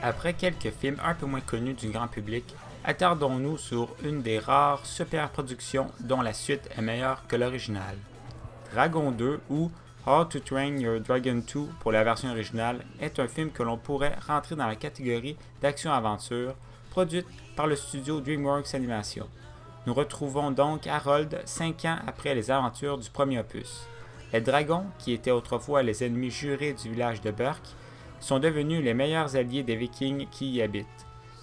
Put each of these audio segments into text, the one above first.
Après quelques films un peu moins connus du grand public, attardons-nous sur une des rares superproductions dont la suite est meilleure que l'original. Dragon 2 ou How to Train Your Dragon 2 pour la version originale est un film que l'on pourrait rentrer dans la catégorie d'action-aventure, produite par le studio DreamWorks Animation. Nous retrouvons donc Harold 5 ans après les aventures du premier opus. Les dragons, qui étaient autrefois les ennemis jurés du village de Burke, sont devenus les meilleurs alliés des Vikings qui y habitent.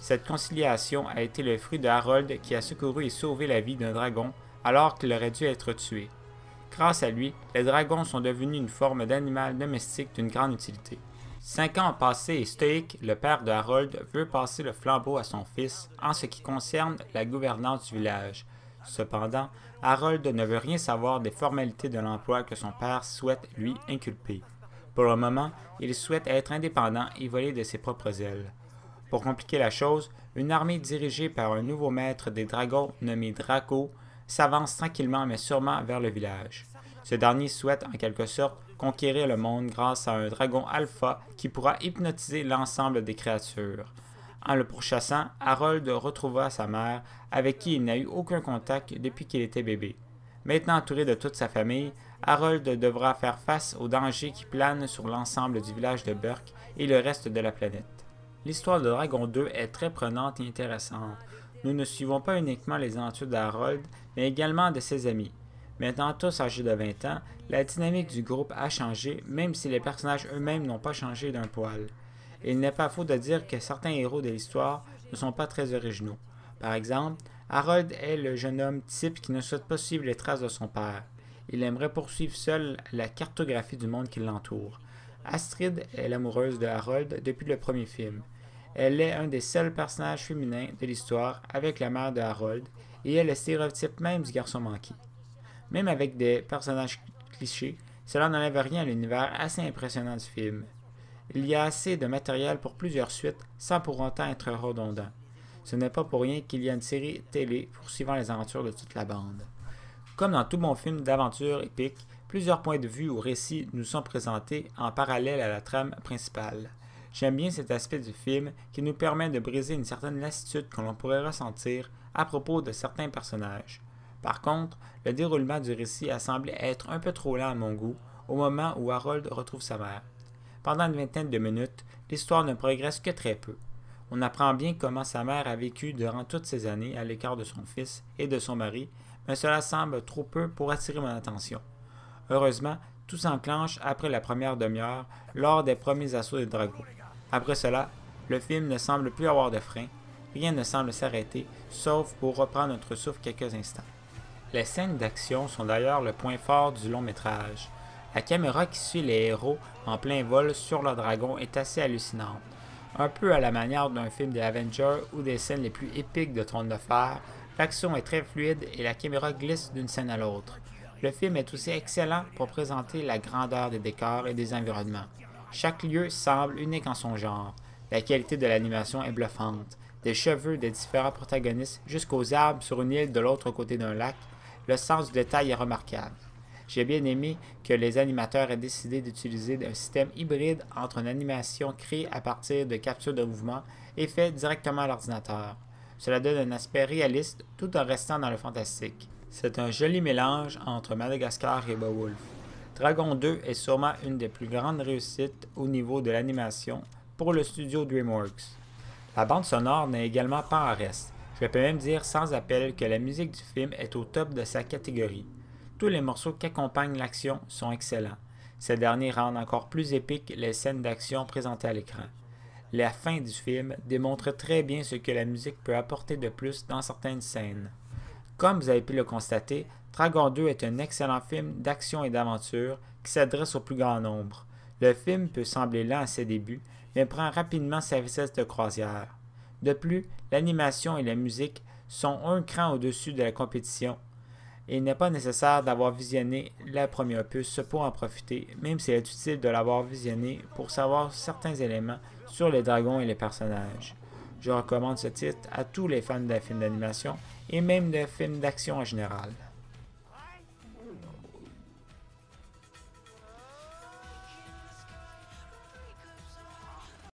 Cette conciliation a été le fruit de Harold qui a secouru et sauvé la vie d'un dragon alors qu'il aurait dû être tué. Grâce à lui, les dragons sont devenus une forme d'animal domestique d'une grande utilité. 5 ans ont passé et Stoic, le père de Harold, veut passer le flambeau à son fils en ce qui concerne la gouvernance du village. Cependant, Harold ne veut rien savoir des formalités de l'emploi que son père souhaite lui inculper. Pour le moment, il souhaite être indépendant et voler de ses propres ailes. Pour compliquer la chose, une armée dirigée par un nouveau maître des dragons nommé Draco s'avance tranquillement mais sûrement vers le village. Ce dernier souhaite en quelque sorte conquérir le monde grâce à un dragon alpha qui pourra hypnotiser l'ensemble des créatures. En le pourchassant, Harold retrouvera sa mère, avec qui il n'a eu aucun contact depuis qu'il était bébé. Maintenant entouré de toute sa famille, Harold devra faire face aux dangers qui planent sur l'ensemble du village de Burke et le reste de la planète. L'histoire de Dragon 2 est très prenante et intéressante. Nous ne suivons pas uniquement les aventures d'Harold, mais également de ses amis. Maintenant tous âgés de 20 ans, la dynamique du groupe a changé, même si les personnages eux-mêmes n'ont pas changé d'un poil. Il n'est pas faux de dire que certains héros de l'histoire ne sont pas très originaux. Par exemple, Harold est le jeune homme type qui ne souhaite pas suivre les traces de son père. Il aimerait poursuivre seul la cartographie du monde qui l'entoure. Astrid est l'amoureuse de Harold depuis le premier film. Elle est un des seuls personnages féminins de l'histoire avec la mère de Harold et est le stéréotype même du garçon manqué. Même avec des personnages clichés, cela n'enlève rien à l'univers assez impressionnant du film. Il y a assez de matériel pour plusieurs suites sans pour autant être redondant. Ce n'est pas pour rien qu'il y a une série télé poursuivant les aventures de toute la bande. Comme dans tout bon film d'aventure épique, plusieurs points de vue ou récits nous sont présentés en parallèle à la trame principale. J'aime bien cet aspect du film qui nous permet de briser une certaine lassitude que l'on pourrait ressentir à propos de certains personnages. Par contre, le déroulement du récit a semblé être un peu trop lent à mon goût au moment où Harold retrouve sa mère. Pendant une vingtaine de minutes, l'histoire ne progresse que très peu. On apprend bien comment sa mère a vécu durant toutes ces années à l'écart de son fils et de son mari, mais cela semble trop peu pour attirer mon attention. Heureusement, tout s'enclenche après la première demi-heure lors des premiers assauts des dragons. Après cela, le film ne semble plus avoir de frein, rien ne semble s'arrêter, sauf pour reprendre notre souffle quelques instants. Les scènes d'action sont d'ailleurs le point fort du long métrage. La caméra qui suit les héros en plein vol sur le dragon est assez hallucinante. Un peu à la manière d'un film des Avengers ou des scènes les plus épiques de Trône de Fer, l'action est très fluide et la caméra glisse d'une scène à l'autre. Le film est aussi excellent pour présenter la grandeur des décors et des environnements. Chaque lieu semble unique en son genre. La qualité de l'animation est bluffante. Des cheveux des différents protagonistes jusqu'aux arbres sur une île de l'autre côté d'un lac, le sens du détail est remarquable. J'ai bien aimé que les animateurs aient décidé d'utiliser un système hybride entre une animation créée à partir de captures de mouvement et faite directement à l'ordinateur. Cela donne un aspect réaliste tout en restant dans le fantastique. C'est un joli mélange entre Madagascar et Beowulf. Dragon 2 est sûrement une des plus grandes réussites au niveau de l'animation pour le studio DreamWorks. La bande sonore n'est également pas en reste. Je peux même dire sans appel que la musique du film est au top de sa catégorie. Tous les morceaux qui accompagnent l'action sont excellents. Ces derniers rendent encore plus épiques les scènes d'action présentées à l'écran. La fin du film démontre très bien ce que la musique peut apporter de plus dans certaines scènes. Comme vous avez pu le constater, Dragon 2 est un excellent film d'action et d'aventure qui s'adresse au plus grand nombre. Le film peut sembler lent à ses débuts, mais prend rapidement sa vitesse de croisière. De plus, l'animation et la musique sont un cran au-dessus de la compétition. Et il n'est pas nécessaire d'avoir visionné le premier opus pour en profiter, même s'il est utile de l'avoir visionné pour savoir certains éléments sur les dragons et les personnages. Je recommande ce titre à tous les fans de films d'animation et même de films d'action en général.